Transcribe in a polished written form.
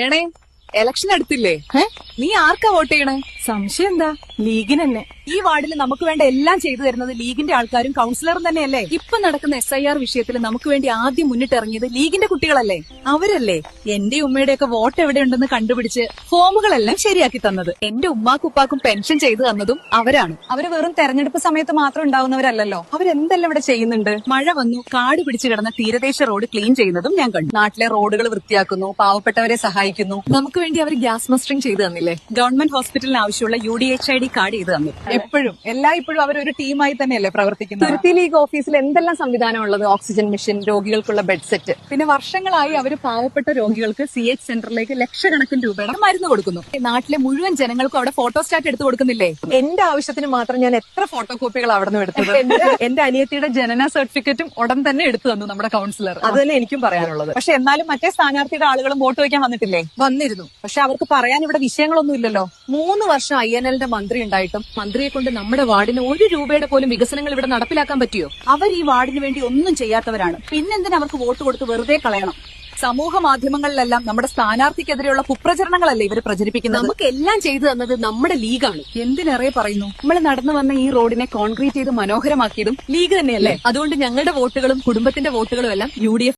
എണേ election അടുത്തില്ലേ? നീ ആർക്കാ vote ചെയ്യണേ? സംശയം എന്താ? ലീഗിന് തന്നെ. ഈ വാർഡിൽ നമുക്ക് വേണ്ട എല്ലാം ചെയ്തു തരുന്നത് ലീഗിന്റെ ആൾക്കാരും കൌൺസിലറും തന്നെയല്ലേ? ഇപ്പൊ നടക്കുന്ന SIR വിഷയത്തിൽ നമുക്ക് വേണ്ടി ആദ്യം മുന്നിട്ടിറങ്ങിയത് ലീഗിന്റെ കുട്ടികളല്ലേ? അവരല്ലേ എന്റെ ഉമ്മയുടെയൊക്കെ വോട്ട് എവിടെയുണ്ടെന്ന് കണ്ടുപിടിച്ച് ഫോമുകളെല്ലാം ശരിയാക്കി തന്നത്. എന്റെ ഉമ്മാക്കും ഉപ്പാക്കും പെൻഷൻ ചെയ്തു തന്നതും അവരാണ്. അവര് വെറും തെരഞ്ഞെടുപ്പ് സമയത്ത് മാത്രം ഉണ്ടാവുന്നവരല്ലല്ലോ. അവരെന്തെല്ലാം ഇവിടെ ചെയ്യുന്നുണ്ട്. മഴ വന്നു കാട് പിടിച്ചു കിടന്ന തീരദേശ റോഡ് ക്ലീൻ ചെയ്യുന്നതും ഞാൻ കണ്ടു. നാട്ടിലെ റോഡുകൾ വൃത്തിയാക്കുന്നു, പാവപ്പെട്ടവരെ സഹായിക്കുന്നു. നമുക്ക് വേണ്ടി അവർ ഗ്യാസ് മസ്റ്ററിംഗ് ചെയ്തു തന്നില്ലേ? ഗവൺമെന്റ് ഹോസ്പിറ്റലിന് ആവശ്യമുള്ള UDHID കാർഡ് ചെയ്തു തന്നു. ഇപ്പോഴും അവരൊരു ടീമായി തന്നെയല്ലേ പ്രവർത്തിക്കുന്നത്. തുരുത്തി ലീഗ് ഓഫീസിൽ എന്തെല്ലാം സംവിധാനം ഉള്ളത്? ഓക്സിജൻ മെഷീൻ, രോഗികൾക്കുള്ള ബെഡ് സെറ്റ്. പിന്നെ വർഷങ്ങളായി അവര് പാവപ്പെട്ട രോഗികൾക്ക് CH സെന്ററിലേക്ക് ലക്ഷക്കണക്കിന് രൂപയുടെ മരുന്ന് കൊടുക്കുന്നു. നാട്ടിലെ മുഴുവൻ ജനങ്ങൾക്കും അവിടെ ഫോട്ടോസ്റ്റാറ്റ് എടുത്തു കൊടുക്കുന്നില്ലേ? എന്റെ ആവശ്യത്തിന് മാത്രം ഞാൻ എത്ര ഫോട്ടോ കോപ്പികൾ അവിടെ നിന്ന് എടുത്തത്. എന്റെ അനിയത്തിയുടെ ജനന സർട്ടിഫിക്കറ്റും ഉടൻ തന്നെ എടുത്തു തന്നു നമ്മുടെ കൌൺസിലർ. അത് തന്നെ എനിക്കും പറയാനുള്ളത്. പക്ഷെ എന്നാലും മറ്റേ സ്ഥാനാർത്ഥിയുടെ ആളുകളും വോട്ട് വയ്ക്കാൻ വന്നിട്ടില്ലേ? വന്നിരുന്നു. പക്ഷെ അവർക്ക് പറയാൻ ഇവിടെ വിഷയങ്ങളൊന്നും ഇല്ലല്ലോ. 3 വർഷം INLന്റെ മന്ത്രി ഉണ്ടായിട്ടും മന്ത്രിയെ കൊണ്ട് നമ്മുടെ വാർഡിന് 1 രൂപയുടെ പോലും വികസനങ്ങൾ ഇവിടെ നടപ്പിലാക്കാൻ പറ്റിയോ? അവർ ഈ വാർഡിന് വേണ്ടി ഒന്നും ചെയ്യാത്തവരാണ്. പിന്നെന്തിനാ അവർക്ക് വോട്ട് കൊടുത്ത് വെറുതെ കളയണം? സമൂഹ മാധ്യമങ്ങളിലെല്ലാം നമ്മുടെ സ്ഥാനാർത്ഥിക്കെതിരെയുള്ള കുപ്രചരണങ്ങളല്ലേ ഇവർ പ്രചരിപ്പിക്കുന്നത്? നമുക്ക് എല്ലാം ചെയ്തു തന്നത് നമ്മുടെ ലീഗാണ്. എന്തിനേറെ പറയുന്നു. നമ്മൾ നടന്നു വന്ന ഈ റോഡിനെ കോൺക്രീറ്റ് ചെയ്ത് മനോഹരമാക്കിയതും ലീഗ് തന്നെയല്ലേ? അതുകൊണ്ട് ഞങ്ങളുടെ വോട്ടുകളും കുടുംബത്തിന്റെ വോട്ടുകളും എല്ലാം UDF